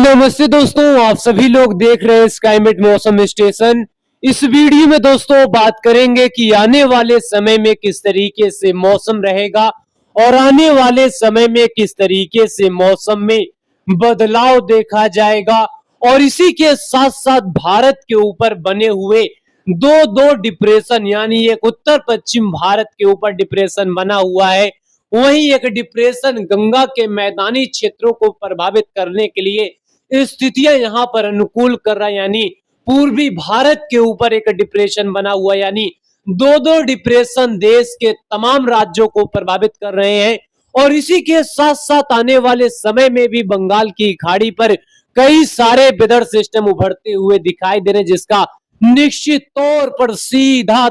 नमस्ते दोस्तों, आप सभी लोग देख रहे हैं स्काईमेट मौसम स्टेशन। इस वीडियो में दोस्तों बात करेंगे कि आने वाले समय में किस तरीके से मौसम रहेगा और आने वाले समय में किस तरीके से मौसम में बदलाव देखा जाएगा। और इसी के साथ साथ भारत के ऊपर बने हुए दो डिप्रेशन, यानी एक उत्तर पश्चिम भारत के ऊपर डिप्रेशन बना हुआ है, वहीं एक डिप्रेशन गंगा के मैदानी क्षेत्रों को प्रभावित करने के लिए स्थितियां यहां पर अनुकूल कर रहा है। यानी पूर्वी भारत के ऊपर एक डिप्रेशन बना हुआ, यानी दो डिप्रेशन देश के तमाम राज्यों को प्रभावित कर रहे हैं। और इसी के साथ साथ आने वाले समय में भी बंगाल की खाड़ी पर कई सारे वेदर सिस्टम उभरते हुए दिखाई दे रहे हैं, जिसका निश्चित तौर पर सीधा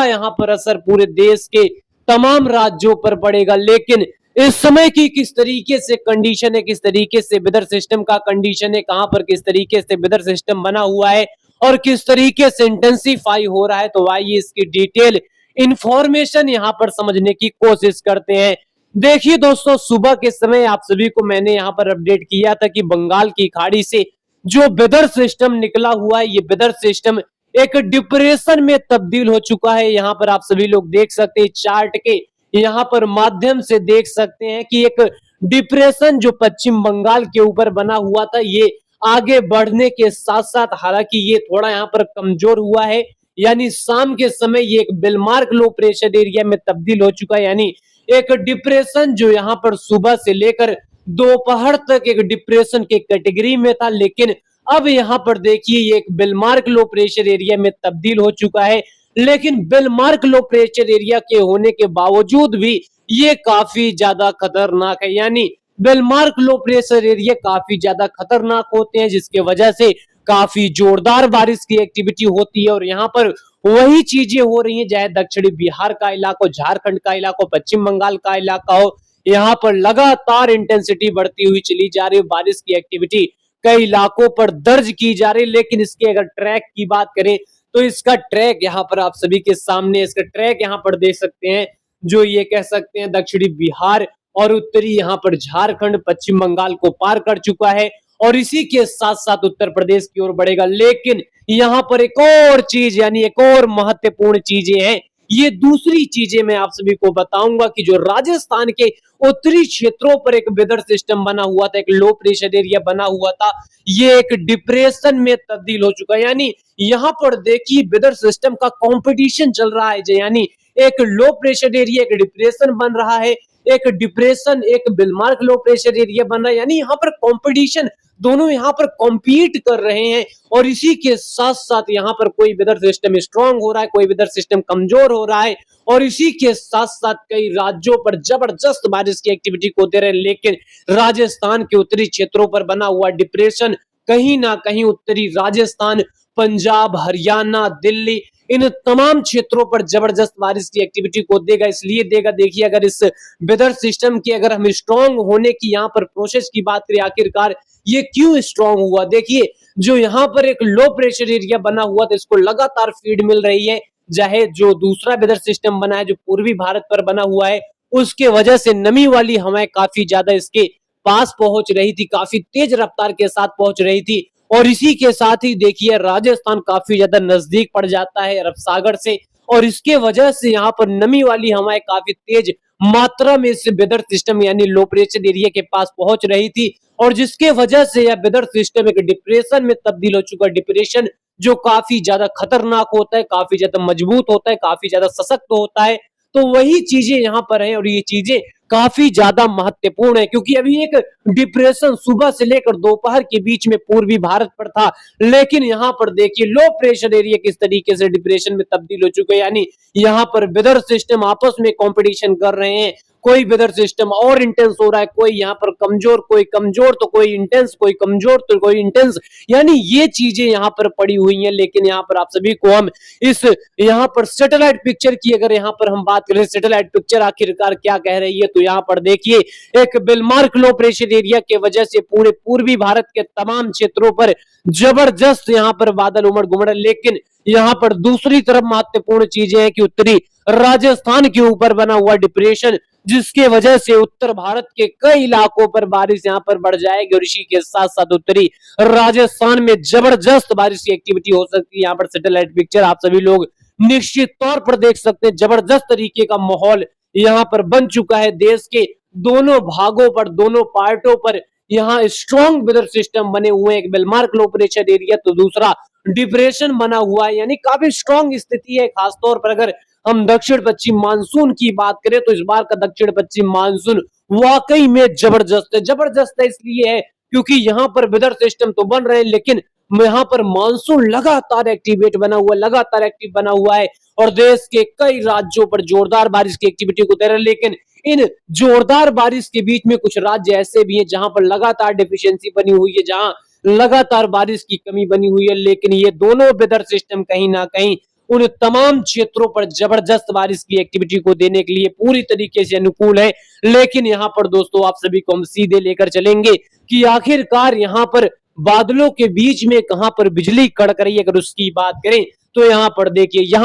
यहाँ पर असर पूरे देश के तमाम राज्यों पर पड़ेगा। लेकिन इस समय की किस तरीके से कंडीशन है, किस तरीके से वेदर सिस्टम का कंडीशन है, कहां पर किस तरीके से वेदर सिस्टम बना हुआ है और किस तरीके से इंटेंसिफाई हो रहा है, तो आइए इसकी डिटेल इंफॉर्मेशन यहां पर समझने की कोशिश करते हैं। देखिए दोस्तों, सुबह के समय आप सभी को मैंने यहां पर अपडेट किया था कि बंगाल की खाड़ी से जो वेदर सिस्टम निकला हुआ है, ये वेदर सिस्टम एक डिप्रेशन में तब्दील हो चुका है। यहाँ पर आप सभी लोग देख सकते हैं, चार्ट के यहाँ पर माध्यम से देख सकते हैं कि एक डिप्रेशन जो पश्चिम बंगाल के ऊपर बना हुआ था, ये आगे बढ़ने के साथ साथ हालांकि ये थोड़ा यहाँ पर कमजोर हुआ है, यानी शाम के समय ये एक बेलमार्क लो प्रेशर एरिया में तब्दील हो चुका है। यानी एक डिप्रेशन जो यहाँ पर सुबह से लेकर दोपहर तक एक डिप्रेशन के कैटेगरी में था, लेकिन अब यहाँ पर देखिए ये एक बेलमार्क लो प्रेशर एरिया में तब्दील हो चुका है। लेकिन बेलमार्क लो प्रेशर एरिया के होने के बावजूद भी ये काफी ज्यादा खतरनाक है। यानी बेलमार्क लो प्रेशर एरिया काफी ज्यादा खतरनाक होते हैं, जिसके वजह से काफी जोरदार बारिश की एक्टिविटी होती है। और यहाँ पर वही चीजें हो रही हैं, चाहे दक्षिणी बिहार का इलाका, झारखंड का इलाका, पश्चिम बंगाल का इलाका हो, यहाँ पर लगातार इंटेंसिटी बढ़ती हुई चली जा रही है। बारिश की एक्टिविटी कई इलाकों पर दर्ज की जा रही है। लेकिन इसके अगर ट्रैक की बात करें तो इसका ट्रैक यहाँ पर आप सभी के सामने, इसका ट्रैक यहाँ पर देख सकते हैं, जो ये कह सकते हैं दक्षिणी बिहार और उत्तरी यहाँ पर झारखंड, पश्चिम बंगाल को पार कर चुका है और इसी के साथ साथ उत्तर प्रदेश की ओर बढ़ेगा। लेकिन यहाँ पर एक और चीज, यानी एक और महत्वपूर्ण चीजें हैं। ये दूसरी चीजें मैं आप सभी को बताऊंगा कि जो राजस्थान के उत्तरी क्षेत्रों पर एक वेदर सिस्टम बना हुआ था, एक लो प्रेशर एरिया बना हुआ था, ये एक डिप्रेशन में तब्दील हो चुका है। यानी यहाँ पर देखिए वेदर सिस्टम का कंपटीशन चल रहा है, यानी एक लो प्रेशर एरिया एक डिप्रेशन बन रहा है, एक डिप्रेशन एक बेलमार्क लो प्रेशर एरिया बन रहा है। यानी यहाँ पर कंपटीशन, दोनों यहाँ पर कॉम्पीट कर रहे हैं। और इसी के साथ साथ यहाँ पर कोई वेदर सिस्टम स्ट्रांग हो रहा है, कोई वेदर सिस्टम कमजोर हो रहा है, और इसी के साथ साथ कई राज्यों पर जबरदस्त बारिश की एक्टिविटी को दे रहे हैं। लेकिन राजस्थान के उत्तरी क्षेत्रों पर बना हुआ डिप्रेशन कहीं ना कहीं उत्तरी राजस्थान, पंजाब, हरियाणा, दिल्ली, इन तमाम क्षेत्रों पर जबरदस्त बारिश की एक्टिविटी को देगा। इसलिए देगा, देखिए अगर इस वेदर सिस्टम की अगर हम स्ट्रांग होने की यहाँ पर प्रोसेस की बात करें, आखिरकार ये क्यों स्ट्रांग हुआ। देखिए जो यहाँ पर एक लो प्रेशर एरिया बना हुआ था, इसको लगातार फीड मिल रही है, चाहे जो दूसरा वेदर सिस्टम बना है जो पूर्वी भारत पर बना हुआ है, उसके वजह से नमी वाली हवाएं काफी ज्यादा इसके पास पहुंच रही थी, काफी तेज रफ्तार के साथ पहुंच रही थी। और इसी के साथ ही देखिए राजस्थान काफी ज्यादा नजदीक पड़ जाता है अरब सागर से, और इसके वजह से यहाँ पर नमी वाली हवाएं काफी तेज मात्रा में इस वेदर सिस्टम यानी लो प्रेशर एरिया के पास पहुंच रही थी, और जिसके वजह से यह वेदर सिस्टम एक डिप्रेशन में तब्दील हो चुका है। डिप्रेशन जो काफी ज्यादा खतरनाक होता है, काफी ज्यादा मजबूत होता है, काफी ज्यादा सशक्त होता है। तो वही चीजें यहाँ पर हैं और ये चीजें काफी ज्यादा महत्वपूर्ण है, क्योंकि अभी एक डिप्रेशन सुबह से लेकर दोपहर के बीच में पूर्वी भारत पर था, लेकिन यहाँ पर देखिए लो प्रेशर एरिया किस तरीके से डिप्रेशन में तब्दील हो चुके हैं। यानी यहाँ पर वेदर सिस्टम आपस में कंपटीशन कर रहे हैं, कोई वेदर सिस्टम और इंटेंस हो रहा है, कोई यहाँ पर कमजोर, कोई कमजोर तो कोई इंटेंस, कोई कमजोर तो कोई इंटेंस, यानी ये चीजें यहाँ पर पड़ी हुई हैं। लेकिन यहाँ पर आप सभी को हम इस यहाँ पर सैटेलाइट पिक्चर की अगर यहाँ पर हम बात करें, सैटेलाइट पिक्चर आखिरकार क्या कह रही है, तो यहाँ पर देखिए एक बेलमार्क लो प्रेशर एरिया के वजह से पूरे पूर्वी भारत के तमाम क्षेत्रों पर जबरदस्त यहाँ पर बादल उमड़ घुमड़। लेकिन यहाँ पर दूसरी तरफ महत्वपूर्ण चीजें हैं कि उत्तरी राजस्थान के ऊपर बना हुआ डिप्रेशन जिसके वजह से उत्तर भारत के कई इलाकों पर बारिश यहाँ पर बढ़ जाएगी और इसी के साथ साथ उत्तरी राजस्थान में जबरदस्त बारिश की एक्टिविटी हो सकती है। यहाँ पर सैटेलाइट पिक्चर आप सभी लोग निश्चित तौर पर देख सकते हैं। जबरदस्त तरीके का माहौल यहाँ पर बन चुका है। देश के दोनों भागों पर, दोनों पार्टों पर यहाँ स्ट्रॉन्ग वेदर सिस्टम बने हुए हैं। एक बेलमार्क लो प्रेशर एरिया तो दूसरा डिप्रेशन बना हुआ है, यानी काफी स्ट्रॉन्ग स्थिति है। खासतौर पर अगर हम दक्षिण पश्चिम मानसून की बात करें तो इस बार का दक्षिण पश्चिम मानसून वाकई में जबरदस्त है। जबरदस्त है इसलिए है क्योंकि यहाँ पर वेदर सिस्टम तो बन रहे हैं, लेकिन यहाँ पर मानसून लगातार एक्टिवेट बना हुआ है, लगातार एक्टिव बना हुआ है और देश के कई राज्यों पर जोरदार बारिश की एक्टिविटी को दे रहा है। लेकिन इन जोरदार बारिश के बीच में कुछ राज्य ऐसे भी हैं जहां पर लगातार डेफिशिएंसी बनी हुई है, जहां लगातार बारिश की कमी बनी हुई है। लेकिन ये दोनों वेदर सिस्टम कहीं ना कहीं उन तमाम क्षेत्रों पर जबरदस्त बारिश की एक्टिविटी को देने के लिए पूरी तरीके से अनुकूल है। लेकिन यहाँ पर दोस्तों आप सभी को हम सीधे लेकर चलेंगे कि आखिरकार यहाँ पर बादलों के बीच में कहां पर बिजली कड़क रही है। अगर उसकी बात करें तो यहाँ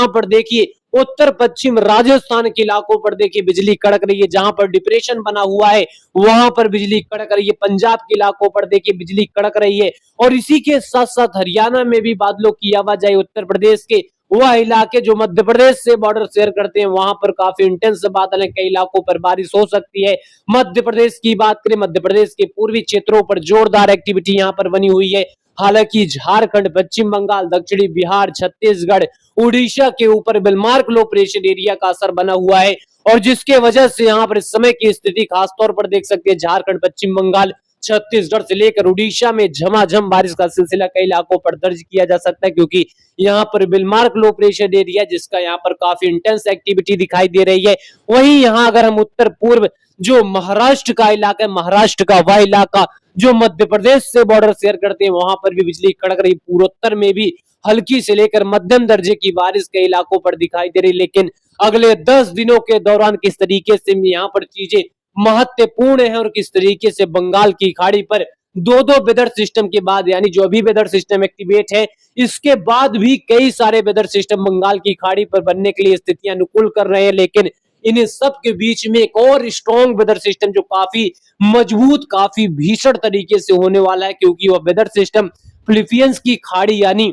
पर देखिए उत्तर पश्चिम राजस्थान के इलाकों पर देखिए बिजली कड़क रही है। जहां पर डिप्रेशन बना हुआ है वहां पर बिजली कड़क रही है। पंजाब के इलाकों पर देखिए बिजली कड़क रही है और इसी के साथ साथ हरियाणा में भी बादलों की आवाजाही, उत्तर प्रदेश के वह इलाके जो मध्य प्रदेश से बॉर्डर शेयर करते हैं वहां पर काफी इंटेंस बादल है। कई इलाकों पर बारिश हो सकती है। मध्य प्रदेश की बात करें, मध्य प्रदेश के पूर्वी क्षेत्रों पर जोरदार एक्टिविटी यहाँ पर बनी हुई है। हालांकि झारखंड, पश्चिम बंगाल, दक्षिणी बिहार, छत्तीसगढ़, उड़ीसा के ऊपर बेलमार्क लो प्रेशर एरिया का असर बना हुआ है और जिसके वजह से यहाँ पर इस समय की स्थिति खासतौर पर देख सकते हैं झारखंड, पश्चिम बंगाल, छत्तीसगढ़ से लेकर उड़ीसा में झमाझम बारिश का सिलसिला कई इलाकों पर दर्ज किया जा सकता है, क्योंकि यहाँ पर बेलमार्क लो प्रेशर एरिया जिसका यहाँ पर काफी इंटेंस एक्टिविटी दिखाई दे रही है। वहीं यहाँ अगर हम उत्तर पूर्व जो महाराष्ट्र का इलाका है, महाराष्ट्र का वह इलाका जो मध्य प्रदेश से बॉर्डर शेयर करते हैं वहां पर भी बिजली कड़क रही। पूर्वोत्तर में भी हल्की से लेकर मध्यम दर्जे की बारिश कई इलाकों पर दिखाई दे रही। लेकिन अगले 10 दिनों के दौरान किस तरीके से यहाँ पर चीजें महत्वपूर्ण है और किस तरीके से बंगाल की खाड़ी पर दो वेदर सिस्टम के बाद, यानी जो अभी वेदर सिस्टम एक्टिवेट है इसके बाद भी कई सारे वेदर सिस्टम बंगाल की खाड़ी पर बनने के लिए स्थितियां अनुकूल कर रहे हैं। लेकिन इन सब के बीच में एक और स्ट्रॉन्ग वेदर सिस्टम जो काफी मजबूत, काफी भीषण तरीके से होने वाला है, क्योंकि वह वेदर सिस्टम फिलीपींस की खाड़ी यानी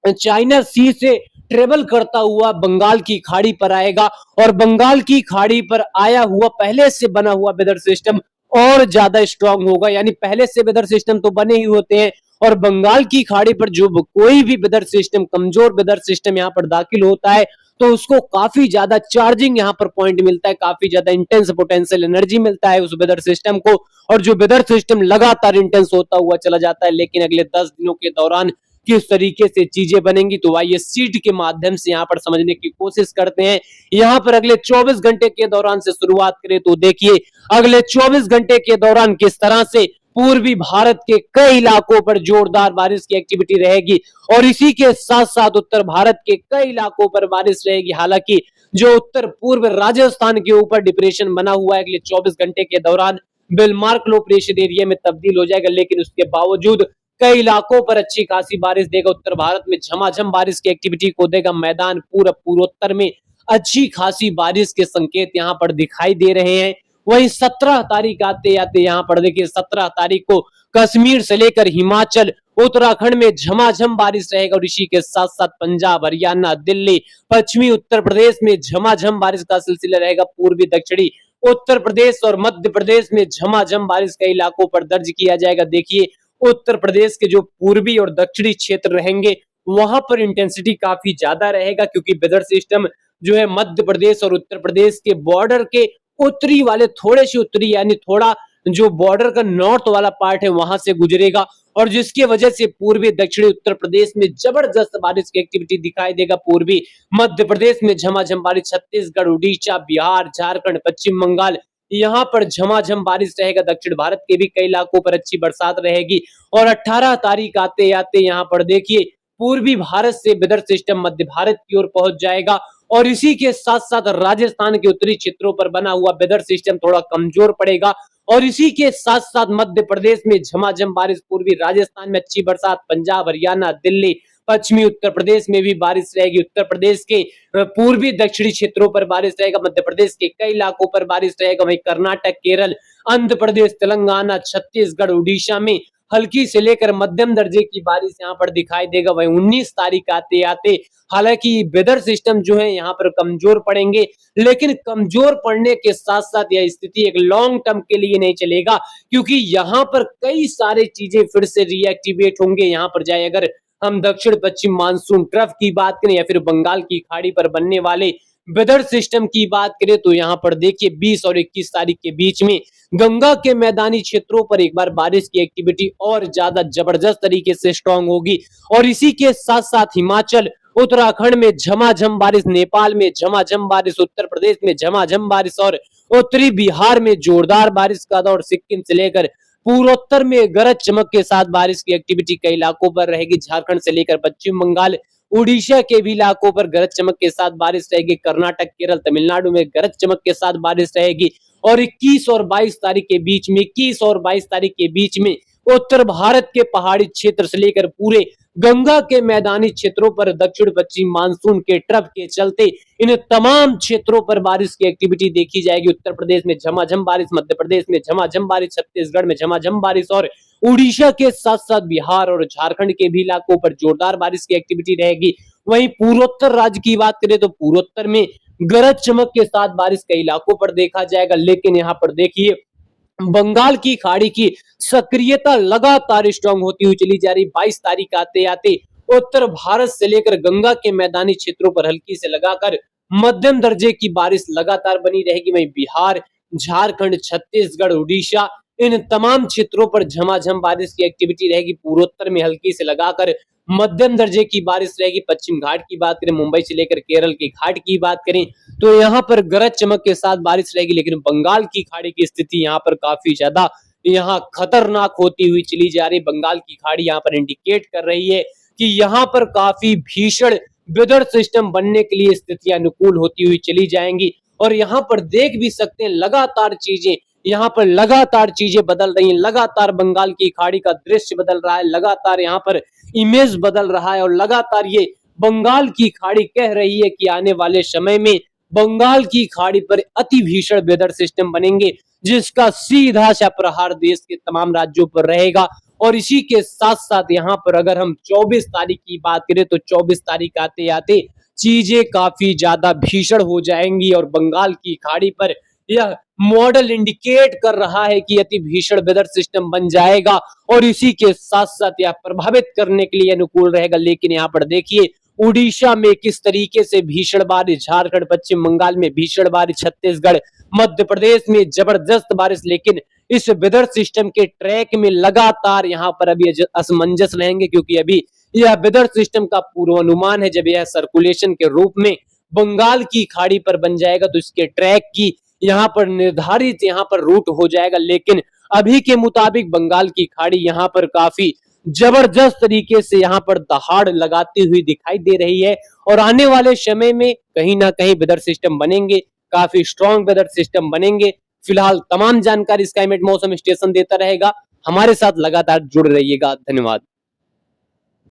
चाइना सी से ट्रेवल करता हुआ बंगाल की खाड़ी पर आएगा और बंगाल की खाड़ी पर आया हुआ पहले से बना हुआ वेदर सिस्टम और ज्यादा स्ट्रांग होगा। यानी पहले से वेदर सिस्टम तो बने ही होते हैं और बंगाल की खाड़ी पर जो कोई भी वेदर सिस्टम, कमजोर वेदर सिस्टम यहाँ पर दाखिल होता है तो उसको काफी ज्यादा चार्जिंग यहाँ पर पॉइंट मिलता है, काफी ज्यादा इंटेंस पोटेंशियल एनर्जी मिलता है उस वेदर सिस्टम को और जो वेदर सिस्टम लगातार इंटेंस होता हुआ चला जाता है। लेकिन अगले 10 दिनों के दौरान किस तरीके से चीजें बनेंगी तो आइए सीट के माध्यम से यहाँ पर समझने की कोशिश करते हैं। यहाँ पर अगले 24 घंटे के दौरान से शुरुआत करें तो देखिए अगले 24 घंटे के दौरान किस तरह से पूर्वी भारत के कई इलाकों पर जोरदार बारिश की एक्टिविटी रहेगी और इसी के साथ साथ उत्तर भारत के कई इलाकों पर बारिश रहेगी। हालांकि जो उत्तर पूर्व राजस्थान के ऊपर डिप्रेशन बना हुआ है अगले 24 घंटे के दौरान बेलमार्क लो प्रेशर एरिया में तब्दील हो जाएगा, लेकिन उसके बावजूद कई इलाकों पर अच्छी खासी बारिश देगा। उत्तर भारत में झमाझम बारिश की एक्टिविटी को देगा। मैदान पूर्वोत्तर में अच्छी खासी बारिश के संकेत यहाँ पर दिखाई दे रहे हैं। वहीं 17 तारीख आते आते यहाँ पर देखिए 17 तारीख को कश्मीर से लेकर हिमाचल, उत्तराखंड में झमाझम बारिश रहेगा और इसी के साथ साथ पंजाब, हरियाणा, दिल्ली, पश्चिमी उत्तर प्रदेश में झमाझम बारिश का सिलसिला रहेगा। पूर्वी दक्षिणी उत्तर प्रदेश और मध्य प्रदेश में झमाझम बारिश कई इलाकों पर दर्ज किया जाएगा। देखिए उत्तर प्रदेश के जो पूर्वी और दक्षिणी क्षेत्र रहेंगे वहां पर इंटेंसिटी काफी ज्यादा रहेगा, क्योंकि वेदर सिस्टम जो है मध्य प्रदेश और उत्तर प्रदेश के बॉर्डर के उत्तरी वाले, थोड़े से उत्तरी यानी थोड़ा जो बॉर्डर का नॉर्थ वाला पार्ट है वहां से गुजरेगा और जिसकी वजह से पूर्वी दक्षिणी उत्तर प्रदेश में जबरदस्त बारिश की एक्टिविटी दिखाई देगा। पूर्वी मध्य प्रदेश में झमाझम बारिश, छत्तीसगढ़, उड़ीसा, बिहार, झारखंड, पश्चिम बंगाल यहाँ पर झमाझम बारिश रहेगा। दक्षिण भारत के भी कई इलाकों पर अच्छी बरसात रहेगी और 18 तारीख आते आते यहाँ पर देखिए पूर्वी भारत से वेदर सिस्टम मध्य भारत की ओर पहुंच जाएगा और इसी के साथ साथ राजस्थान के उत्तरी क्षेत्रों पर बना हुआ वेदर सिस्टम थोड़ा कमजोर पड़ेगा और इसी के साथ साथ मध्य प्रदेश में झमाझम बारिश, पूर्वी राजस्थान में अच्छी बरसात, पंजाब, हरियाणा, दिल्ली, पश्चिमी उत्तर प्रदेश में भी बारिश रहेगी, उत्तर प्रदेश के पूर्वी दक्षिणी क्षेत्रों पर बारिश रहेगा, मध्य प्रदेश के कई इलाकों पर बारिश रहेगा, वहीं कर्नाटक, केरल, आंध्र प्रदेश, तेलंगाना, छत्तीसगढ़, उड़ीसा में हल्की से लेकर मध्यम दर्जे की बारिश यहाँ पर दिखाई देगा। वहीं 19 तारीख आते आते हालांकि वेदर सिस्टम जो है यहाँ पर कमजोर पड़ेंगे, लेकिन कमजोर पड़ने के साथ साथ यह स्थिति एक लॉन्ग टर्म के लिए नहीं चलेगा, क्योंकि यहाँ पर कई सारे चीजें फिर से रिएक्टिवेट होंगे। यहाँ पर जाए अगर हम दक्षिण पश्चिम मानसून ट्रफ की बात करें या फिर बंगाल की खाड़ी पर बनने वाले वेदर सिस्टम की बात करें तो यहाँ पर देखिए 20 और 21 तारीख के बीच में गंगा के मैदानी क्षेत्रों पर एक बार बारिश की एक्टिविटी और ज्यादा जबरदस्त तरीके से स्ट्रांग होगी, और इसी के साथ साथ हिमाचल, उत्तराखंड में झमाझम बारिश, नेपाल में झमाझम बारिश, उत्तर प्रदेश में झमाझम बारिश और उत्तरी बिहार में जोरदार बारिश का दौर, सिक्किम से लेकर पूर्वोत्तर में गरज चमक के साथ बारिश की एक्टिविटी कई इलाकों पर रहेगी, झारखंड से लेकर पश्चिम बंगाल, उड़ीसा के भी इलाकों पर गरज चमक के साथ बारिश रहेगी, कर्नाटक, केरल, तमिलनाडु में गरज चमक के साथ बारिश रहेगी, और 21 और 22 तारीख के बीच में 21 और 22 तारीख के बीच में उत्तर भारत के पहाड़ी क्षेत्र से लेकर पूरे गंगा के मैदानी क्षेत्रों पर दक्षिण पश्चिम मानसून के ट्रफ के चलते इन तमाम क्षेत्रों पर बारिश की एक्टिविटी देखी जाएगी। उत्तर प्रदेश में झमाझम बारिश, मध्य प्रदेश में झमाझम बारिश, छत्तीसगढ़ में झमाझम बारिश और उड़ीसा के साथ साथ बिहार और झारखंड के भी इलाकों पर जोरदार बारिश की एक्टिविटी रहेगी। वहीं पूर्वोत्तर राज्य की बात करें तो पूर्वोत्तर में गरज चमक के साथ बारिश कई इलाकों पर देखा जाएगा, लेकिन यहाँ पर देखिए बंगाल की खाड़ी की सक्रियता लगातार स्ट्रांग होती हुई चली जा रही। 22 तारीख आते आते उत्तर भारत से लेकर गंगा के मैदानी क्षेत्रों पर हल्की से लगाकर मध्यम दर्जे की बारिश लगातार बनी रहेगी। वहीं बिहार, झारखंड, छत्तीसगढ़, उड़ीसा इन तमाम क्षेत्रों पर झमाझम बारिश की एक्टिविटी रहेगी। पूर्वोत्तर में हल्की से लगाकर मध्यम दर्जे की बारिश रहेगी। पश्चिम घाट की बात करें, मुंबई से लेकर केरल के घाट की बात करें तो यहाँ पर गरज चमक के साथ बारिश रहेगी, लेकिन बंगाल की खाड़ी की स्थिति यहाँ पर काफी ज्यादा यहाँ खतरनाक होती हुई चली जा रही। बंगाल की खाड़ी यहाँ पर इंडिकेट कर रही है कि यहाँ पर काफी भीषण वेदर सिस्टम बनने के लिए स्थितियां अनुकूल होती हुई चली जाएंगी, और यहाँ पर देख भी सकते हैं लगातार चीजें बदल रही हैं, लगातार बंगाल की खाड़ी का दृश्य बदल रहा है, लगातार यहाँ पर इमेज बदल रहा है, और लगातार ये बंगाल की खाड़ी कह रही है कि आने वाले समय में बंगाल की खाड़ी पर अति भीषण वेदर सिस्टम बनेंगे, जिसका सीधा सा प्रहार देश के तमाम राज्यों पर रहेगा। और इसी के साथ साथ यहाँ पर अगर हम 24 तारीख की बात करें तो 24 तारीख आते आते चीजें काफी ज्यादा भीषण हो जाएंगी, और बंगाल की खाड़ी पर यह मॉडल इंडिकेट कर रहा है कि अति भीषण वेदर सिस्टम बन जाएगा, और इसी के साथ साथ यह प्रभावित करने के लिए अनुकूल रहेगा। लेकिन यहाँ पर देखिए उड़ीसा में किस तरीके से भीषण बारिश, झारखंड, पश्चिम बंगाल में भीषण बारिश, छत्तीसगढ़, मध्य प्रदेश में जबरदस्त बारिश, लेकिन इस वेदर सिस्टम के ट्रैक में लगातार यहाँ पर अभी असमंजस रहेंगे, क्योंकि अभी यह वेदर सिस्टम का पूर्वानुमान है। जब यह सर्कुलेशन के रूप में बंगाल की खाड़ी पर बन जाएगा तो इसके ट्रैक की यहाँ पर निर्धारित यहाँ पर रूट हो जाएगा, लेकिन अभी के मुताबिक बंगाल की खाड़ी यहाँ पर काफी जबरदस्त तरीके से यहाँ पर दहाड़ लगाती हुई दिखाई दे रही है, और आने वाले समय में कहीं ना कहीं वेदर सिस्टम बनेंगे, काफी स्ट्रॉन्ग वेदर सिस्टम बनेंगे। फिलहाल तमाम जानकारी स्काईमेट मौसम स्टेशन देता रहेगा, हमारे साथ लगातार जुड़ रहिएगा। धन्यवाद।